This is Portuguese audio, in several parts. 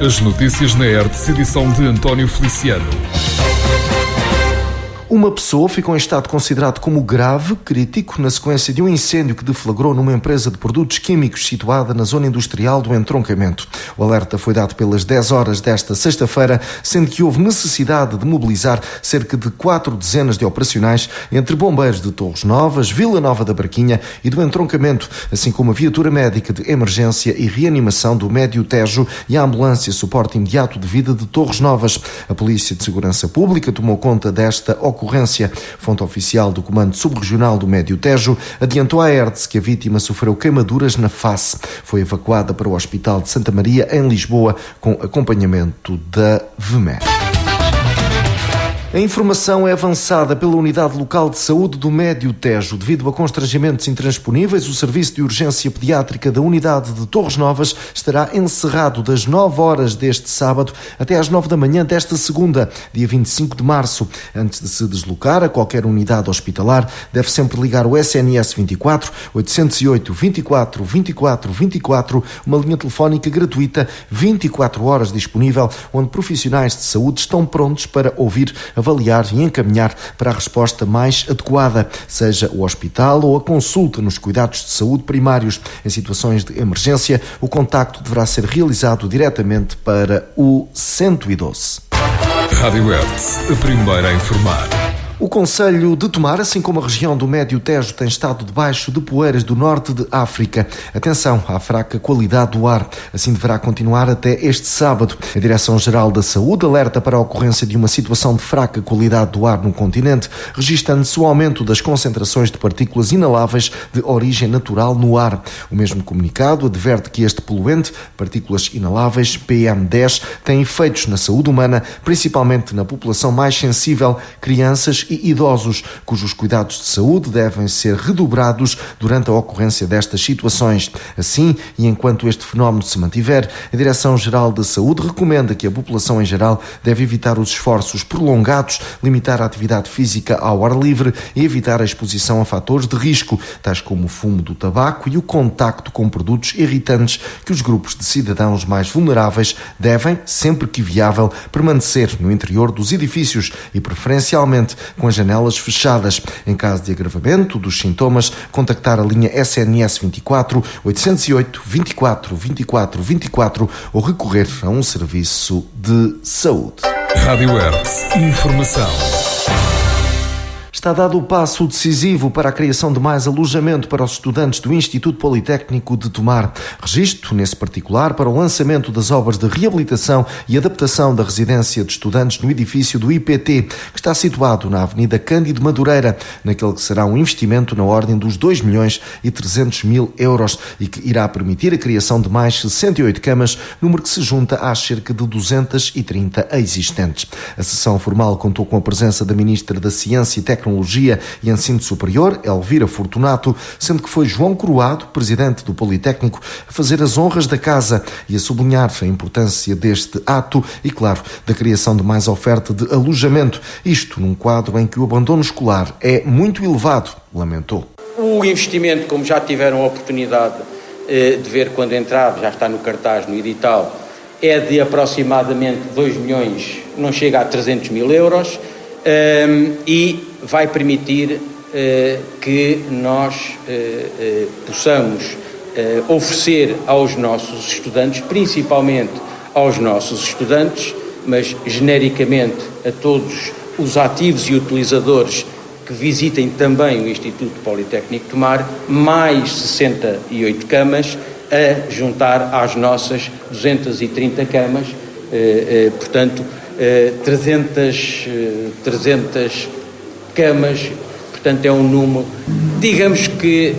As notícias na Hertz, edição de António Feliciano. Uma pessoa ficou em estado considerado como grave, crítico, na sequência de um incêndio que deflagrou numa empresa de produtos químicos situada na zona industrial do entroncamento. O alerta foi dado pelas 10 horas desta sexta-feira, sendo que houve necessidade de mobilizar cerca de 4 dezenas de operacionais entre bombeiros de Torres Novas, Vila Nova da Barquinha e do entroncamento, assim como a viatura médica de emergência e reanimação do Médio Tejo e a ambulância suporte imediato de vida de Torres Novas. A Polícia de Segurança Pública tomou conta desta ocorrência. Fonte oficial do Comando Subregional do Médio Tejo adiantou à Hertz que a vítima sofreu queimaduras na face. Foi evacuada para o Hospital de Santa Maria, em Lisboa, com acompanhamento da VME. A informação é avançada pela Unidade Local de Saúde do Médio Tejo. Devido a constrangimentos intransponíveis, o Serviço de Urgência Pediátrica da Unidade de Torres Novas estará encerrado das 9 horas deste sábado até às 9 da manhã desta segunda, dia 25 de março. Antes de se deslocar a qualquer unidade hospitalar, deve sempre ligar o SNS 24 808 24 24 24, uma linha telefónica gratuita 24 horas disponível, onde profissionais de saúde estão prontos para ouvir, avaliar e encaminhar para a resposta mais adequada, seja o hospital ou a consulta nos cuidados de saúde primários. Em situações de emergência, o contacto deverá ser realizado diretamente para o 112. Rádio Hertz, a primeira a informar. O Concelho de Tomar, assim como a região do Médio Tejo, tem estado debaixo de poeiras do norte de África. Atenção à fraca qualidade do ar. Assim deverá continuar até este sábado. A Direção-Geral da Saúde alerta para a ocorrência de uma situação de fraca qualidade do ar no continente, registando-se o aumento das concentrações de partículas inaláveis de origem natural no ar. O mesmo comunicado adverte que este poluente, partículas inaláveis, PM10, tem efeitos na saúde humana, principalmente na população mais sensível, crianças e idosos, cujos cuidados de saúde devem ser redobrados durante a ocorrência destas situações. Assim, e enquanto este fenómeno se mantiver, a Direção-Geral da Saúde recomenda que a população em geral deve evitar os esforços prolongados, limitar a atividade física ao ar livre e evitar a exposição a fatores de risco, tais como o fumo do tabaco e o contacto com produtos irritantes, que os grupos de cidadãos mais vulneráveis devem, sempre que viável, permanecer no interior dos edifícios e, preferencialmente, com as janelas fechadas. Em caso de agravamento dos sintomas, contactar a linha SNS 24 808 24 24 24 ou recorrer a um serviço de saúde. Rádio Hertz, informação. Está dado o passo decisivo para a criação de mais alojamento para os estudantes do Instituto Politécnico de Tomar. Registro, nesse particular, para o lançamento das obras de reabilitação e adaptação da residência de estudantes no edifício do IPT, que está situado na Avenida Cândido Madureira, naquele que será um investimento na ordem dos 2.300.000 euros e que irá permitir a criação de mais 68 camas, número que se junta às cerca de 230 existentes. A sessão formal contou com a presença da Ministra da Ciência e Tecnologia e Ensino Superior, Elvira Fortunato, sendo que foi João Croado, presidente do Politécnico, a fazer as honras da casa e a sublinhar a importância deste ato e, claro, da criação de mais oferta de alojamento. Isto num quadro em que o abandono escolar é muito elevado, lamentou. O investimento, como já tiveram a oportunidade de ver quando entrar, já está no cartaz, no edital, é de aproximadamente 2 milhões, não chega a 300.000 euros, e vai permitir que nós possamos oferecer aos nossos estudantes, principalmente aos nossos estudantes, mas genericamente a todos os ativos e utilizadores que visitem também o Instituto Politécnico de Tomar, mais 68 camas a juntar às nossas 230 camas, portanto 300 camas, portanto é um número, digamos que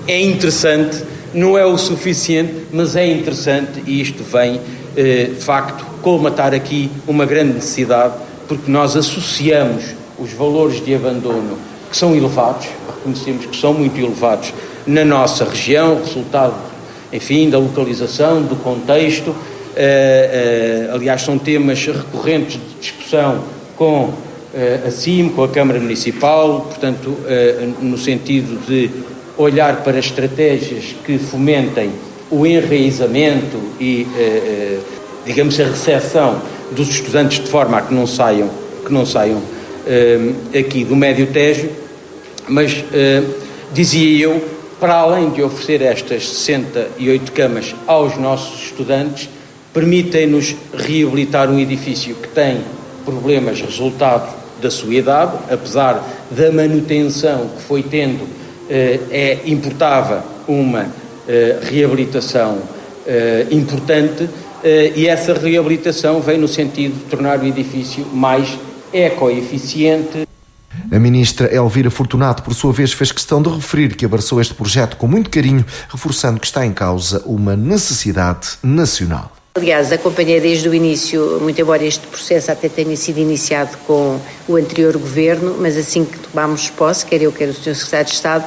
é interessante, não é o suficiente, mas é interessante e isto vem, de facto, colmatar aqui uma grande necessidade, porque nós associamos os valores de abandono, que são elevados, reconhecemos que são muito elevados na nossa região, resultado, enfim, da localização, do contexto. Aliás, são temas recorrentes de discussão com a CIM, com a Câmara Municipal, portanto, no sentido de olhar para estratégias que fomentem o enraizamento e digamos, a recepção dos estudantes de forma a que não saiam aqui do Médio Tejo, mas dizia eu, para além de oferecer estas 68 camas aos nossos estudantes, permitem-nos reabilitar um edifício que tem problemas resultado da sua idade, apesar da manutenção que foi tendo, importava uma reabilitação importante, e essa reabilitação vem no sentido de tornar o edifício mais ecoeficiente. A ministra Elvira Fortunato, por sua vez, fez questão de referir que abraçou este projeto com muito carinho, reforçando que está em causa uma necessidade nacional. Aliás, acompanhei desde o início, muito embora este processo até tenha sido iniciado com o anterior governo, mas assim que tomámos posse, quer eu, quer o Sr. Secretário de Estado,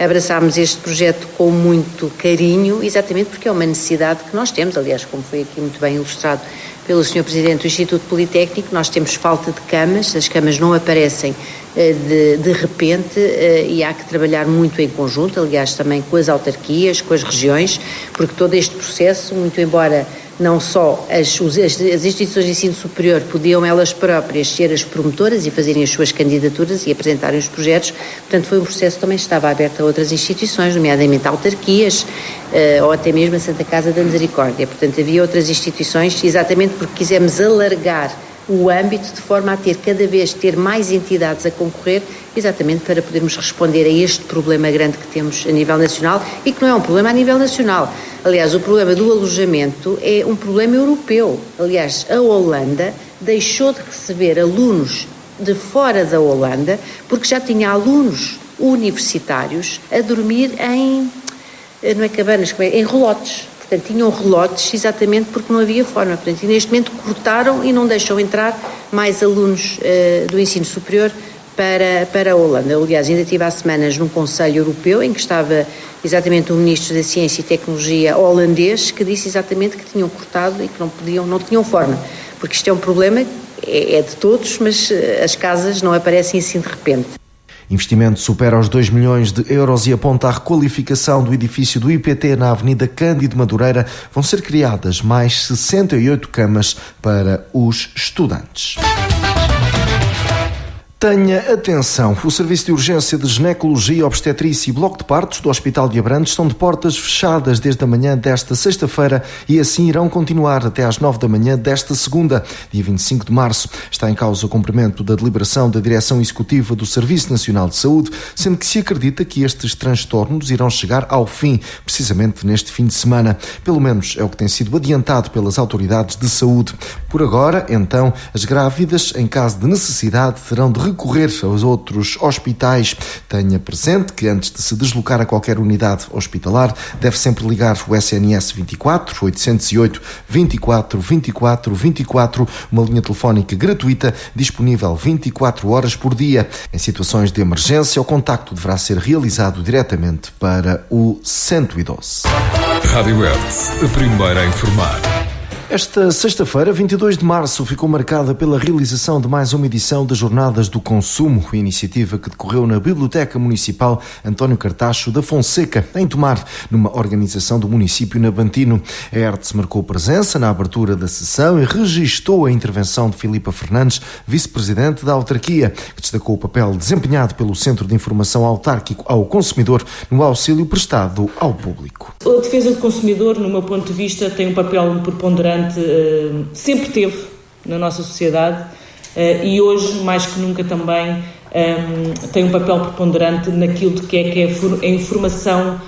abraçámos este projeto com muito carinho, exatamente porque é uma necessidade que nós temos. Aliás, como foi aqui muito bem ilustrado pelo Sr. Presidente do Instituto Politécnico, nós temos falta de camas, as camas não aparecem de repente, e há que trabalhar muito em conjunto, aliás também com as autarquias, com as regiões, porque todo este processo, muito embora não só as instituições de ensino superior podiam elas próprias ser as promotoras e fazerem as suas candidaturas e apresentarem os projetos, portanto foi um processo que também estava aberto a outras instituições, nomeadamente autarquias, ou até mesmo a Santa Casa da Misericórdia. Portanto, havia outras instituições, exatamente porque quisemos alargar o âmbito de forma a ter mais entidades a concorrer, exatamente para podermos responder a este problema grande que temos a nível nacional e que não é um problema a nível nacional. Aliás, o problema do alojamento é um problema europeu. Aliás, a Holanda deixou de receber alunos de fora da Holanda porque já tinha alunos universitários a dormir em relotes. Portanto, tinham relotes exatamente porque não havia forma. Portanto, e neste momento cortaram e não deixam entrar mais alunos do ensino superior para a Holanda. Aliás, ainda tive há semanas num Conselho Europeu em que estava exatamente o Ministro da Ciência e Tecnologia holandês que disse exatamente que tinham cortado e que não tinham forma. Porque isto é um problema, é de todos, mas as casas não aparecem assim de repente. Investimento supera os 2 milhões de euros e aponta a requalificação do edifício do IPT na Avenida Cândido Madureira. Vão ser criadas mais 68 camas para os estudantes. Tenha atenção, o Serviço de Urgência de Ginecologia, Obstetrícia e Bloco de Partos do Hospital de Abrantes estão de portas fechadas desde a manhã desta sexta-feira e assim irão continuar até às 9 da manhã desta segunda, dia 25 de março. Está em causa o cumprimento da deliberação da Direção Executiva do Serviço Nacional de Saúde, sendo que se acredita que estes transtornos irão chegar ao fim, precisamente neste fim de semana. Pelo menos é o que tem sido adiantado pelas autoridades de saúde. Por agora, então, as grávidas, em caso de necessidade, terão de recorrer aos outros hospitais. Tenha presente que antes de se deslocar a qualquer unidade hospitalar, deve sempre ligar o SNS 24 808 24 24 24, uma linha telefónica gratuita disponível 24 horas por dia. Em situações de emergência, o contacto deverá ser realizado diretamente para o 112. Rádio Hertz, a primeira a informar. Esta sexta-feira, 22 de março, ficou marcada pela realização de mais uma edição das Jornadas do Consumo, iniciativa que decorreu na Biblioteca Municipal António Cartacho da Fonseca, em Tomar, numa organização do município nabantino. A Hertz marcou presença na abertura da sessão e registou a intervenção de Filipa Fernandes, vice-presidente da autarquia, que destacou o papel desempenhado pelo Centro de Informação Autárquico ao Consumidor no auxílio prestado ao público. A defesa do consumidor, no meu ponto de vista, tem um papel preponderante, sempre teve na nossa sociedade e hoje, mais que nunca também, tem um papel preponderante naquilo que é a informação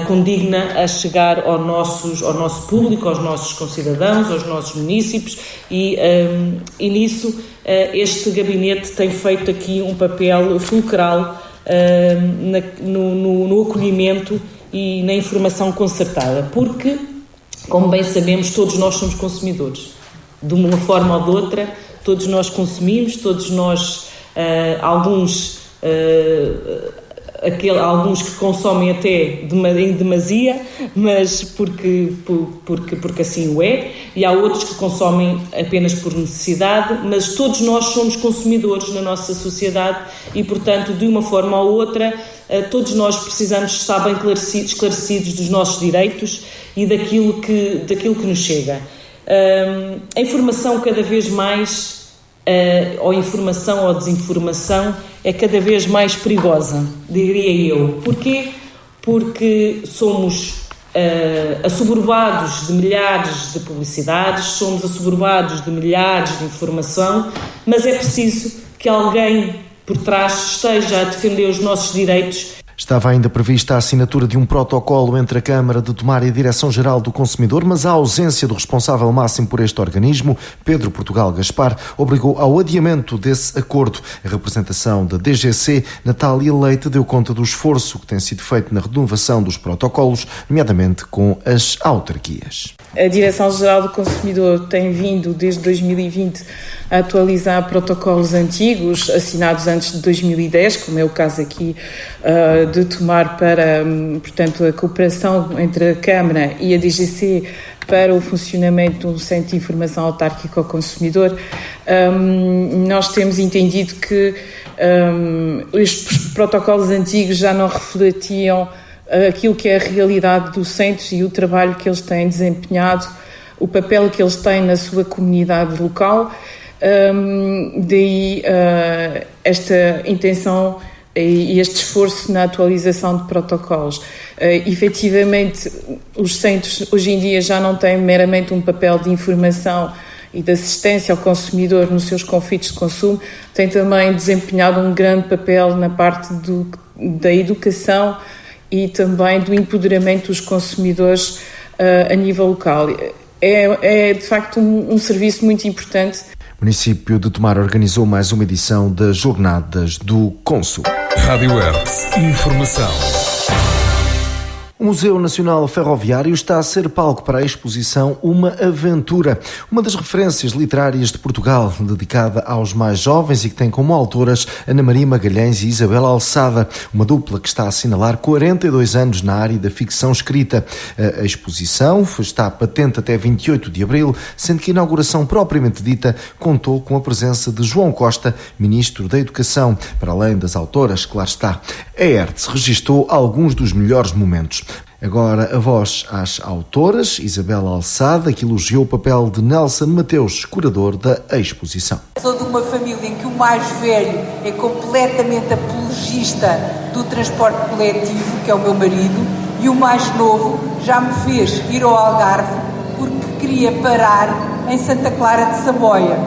condigna a chegar ao nosso público, aos nossos concidadãos, aos nossos munícipes e nisso este gabinete tem feito aqui um papel fulcral no acolhimento e na informação concertada, porque, como bem sabemos, todos nós somos consumidores. De uma forma ou de outra, todos nós consumimos, todos nós, alguns que consomem até em demasia, mas porque assim o é, e há outros que consomem apenas por necessidade, mas todos nós somos consumidores na nossa sociedade e, portanto, de uma forma ou outra, todos nós precisamos estar bem esclarecidos dos nossos direitos e daquilo que nos chega. a informação cada vez mais, ou informação ou desinformação, é cada vez mais perigosa, diria eu. Porquê? Porque somos assoberbados de milhares de publicidades, somos assoberbados de milhares de informação, mas é preciso que alguém por trás esteja a defender os nossos direitos. Estava ainda prevista a assinatura de um protocolo entre a Câmara de Tomar e a Direção-Geral do Consumidor, mas a ausência do responsável máximo por este organismo, Pedro Portugal Gaspar, obrigou ao adiamento desse acordo. A representação da DGC, Natália Leite, deu conta do esforço que tem sido feito na renovação dos protocolos, nomeadamente com as autarquias. A Direção-Geral do Consumidor tem vindo, desde 2020, a atualizar protocolos antigos, assinados antes de 2010, como é o caso aqui de Tomar para, portanto, a cooperação entre a Câmara e a DGC para o funcionamento do Centro de Informação Autárquico ao Consumidor. Nós temos entendido que os protocolos antigos já não refletiam aquilo que é a realidade dos centros e o trabalho que eles têm desempenhado, o papel que eles têm na sua comunidade local. Daí esta intenção e este esforço na atualização de protocolos. Efetivamente, os centros hoje em dia já não têm meramente um papel de informação e de assistência ao consumidor nos seus conflitos de consumo, têm também desempenhado um grande papel na parte da educação e também do empoderamento dos consumidores a nível local. É de facto um serviço muito importante. O município de Tomar organizou mais uma edição das Jornadas do Consumo. Rádio Hertz. Informação. O Museu Nacional Ferroviário está a ser palco para a exposição Uma Aventura, uma das referências literárias de Portugal, dedicada aos mais jovens e que tem como autoras Ana Maria Magalhães e Isabel Alçada, uma dupla que está a assinalar 42 anos na área da ficção escrita. A exposição está patente até 28 de abril, sendo que a inauguração propriamente dita contou com a presença de João Costa, Ministro da Educação, para além das autoras, claro está. A Hertz registou alguns dos melhores momentos. Agora a voz às autoras, Isabel Alçada, que elogiou o papel de Nelson Mateus, curador da exposição. Sou de uma família em que o mais velho é completamente apologista do transporte coletivo, que é o meu marido, e o mais novo já me fez ir ao Algarve porque queria parar em Santa Clara de Saboia.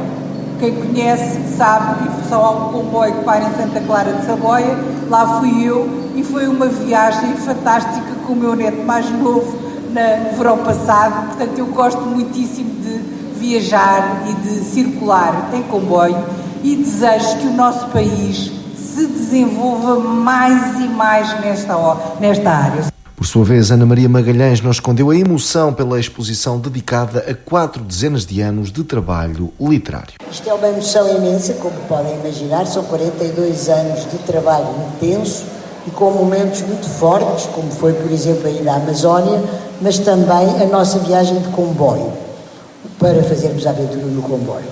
Quem conhece sabe, e só há um comboio que para em Santa Clara de Saboia, lá fui eu e foi uma viagem fantástica com o meu neto mais novo no verão passado. Portanto, eu gosto muitíssimo de viajar e de circular em comboio e desejo que o nosso país se desenvolva mais e mais nesta área. Por sua vez, Ana Maria Magalhães não escondeu a emoção pela exposição dedicada a 4 dezenas de anos de trabalho literário. Isto é uma emoção imensa, como podem imaginar, são 42 anos de trabalho intenso e com momentos muito fortes, como foi, por exemplo, a ida à Amazónia, mas também a nossa viagem de comboio, para fazermos a aventura no comboio.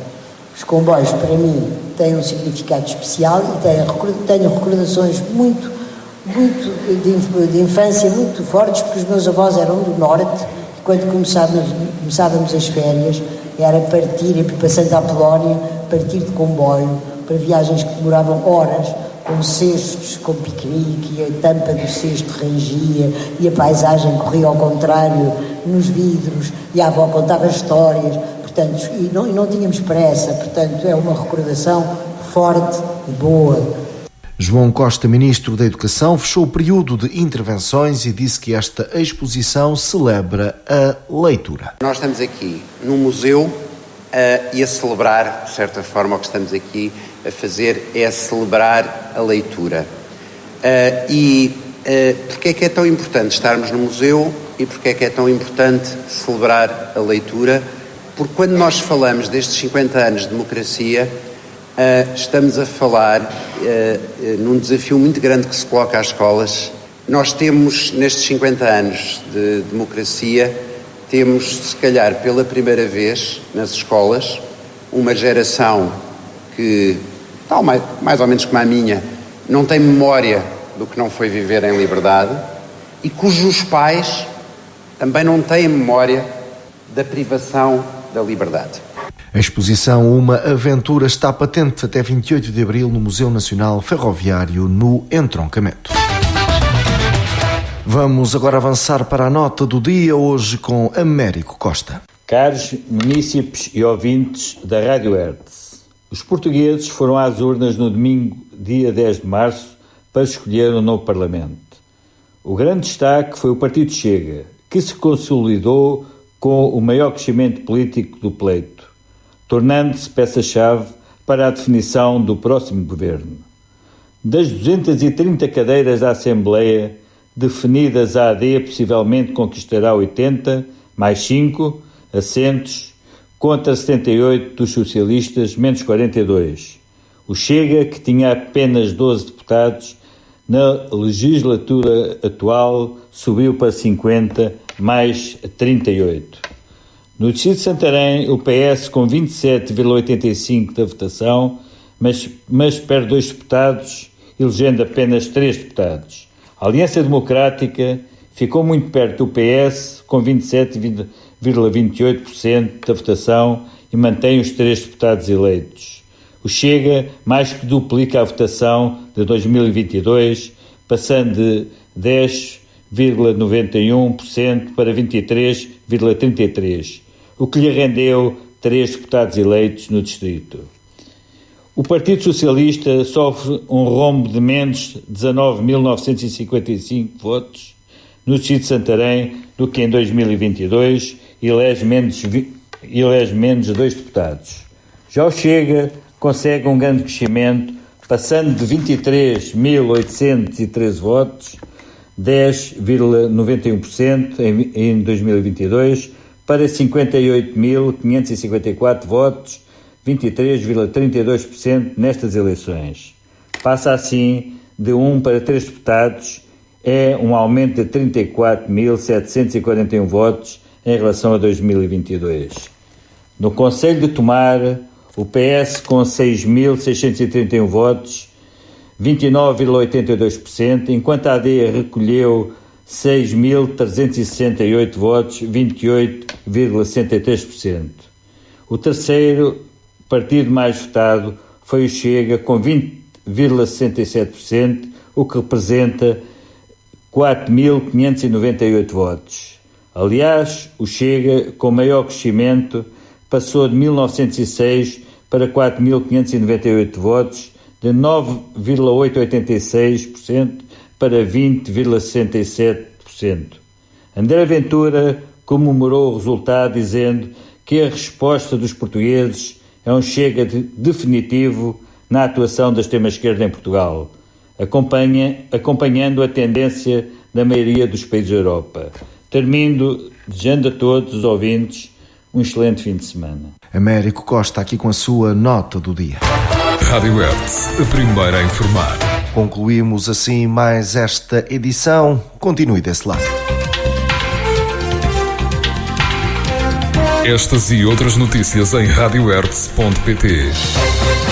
Os comboios, para mim, têm um significado especial e tenho recordações muito de infância muito fortes, porque os meus avós eram do norte e quando começávamos as férias era partir, passando à Polónia, partir de comboio para viagens que demoravam horas, com cestos, com piquenique, e a tampa do cesto rangia e a paisagem corria ao contrário nos vidros e a avó contava histórias, portanto, e não tínhamos pressa, portanto é uma recordação forte e boa. João Costa, Ministro da Educação, fechou o período de intervenções e disse que esta exposição celebra a leitura. Nós estamos aqui num museu e a celebrar, de certa forma, o que estamos aqui a fazer é celebrar a leitura. Porque é que é tão importante estarmos no museu e porque é que é tão importante celebrar a leitura? Porque quando nós falamos destes 50 anos de democracia, estamos a falar num desafio muito grande que se coloca às escolas. Nós temos, nestes 50 anos de democracia, temos, se calhar, pela primeira vez nas escolas, uma geração que, tal mais ou menos como a minha, não tem memória do que não foi viver em liberdade e cujos pais também não têm memória da privação da liberdade. A exposição Uma Aventura está patente até 28 de abril no Museu Nacional Ferroviário, no Entroncamento. Vamos agora avançar para a nota do dia, hoje com Américo Costa. Caros munícipes e ouvintes da Rádio Hertz, os portugueses foram às urnas no domingo, dia 10 de março, para escolher um novo Parlamento. O grande destaque foi o Partido Chega, que se consolidou com o maior crescimento político do pleito, tornando-se peça-chave para a definição do próximo governo. Das 230 cadeiras da Assembleia, definidas a AD possivelmente conquistará 80, mais 5 assentos, contra 78 dos socialistas, menos 42. O Chega, que tinha apenas 12 deputados, na legislatura atual subiu para 50, mais 38. No distrito de Santarém, o PS com 27,85% da votação, mas perde 2 deputados, elegendo apenas 3 deputados. A Aliança Democrática ficou muito perto do PS, com 27,28% da votação e mantém os 3 deputados eleitos. O Chega mais que duplica a votação de 2022, passando de 10,91% para 23,33%, o que lhe rendeu 3 deputados eleitos no distrito. O Partido Socialista sofre um rombo de menos 19.955 votos no distrito de Santarém do que em 2022 e elege menos 2 deputados. Já o Chega consegue um grande crescimento, passando de 23.813 votos, 10,91% em 2022, para 58.554 votos, 23,32% nestas eleições. Passa assim de 1 para 3 deputados, é um aumento de 34.741 votos em relação a 2022. No Conselho de Tomar, o PS com 6.631 votos, 29,82%, enquanto a AD recolheu 6.368 votos, 28,63%. O terceiro partido mais votado foi o Chega, com 20,67%, o que representa 4.598 votos. Aliás, o Chega, com maior crescimento, passou de 1.906 para 4.598 votos, de 9,886% para 20,67%. André Ventura comemorou o resultado, dizendo que a resposta dos portugueses é um Chega definitivo na atuação da extrema-esquerda em Portugal, acompanhando a tendência da maioria dos países da Europa. Termino desejando a todos os ouvintes um excelente fim de semana. Américo Costa aqui com a sua nota do dia. Rádio Hertz, a primeira a informar. Concluímos assim mais esta edição. Continue desse lado. Estas e outras notícias em radiohertz.pt.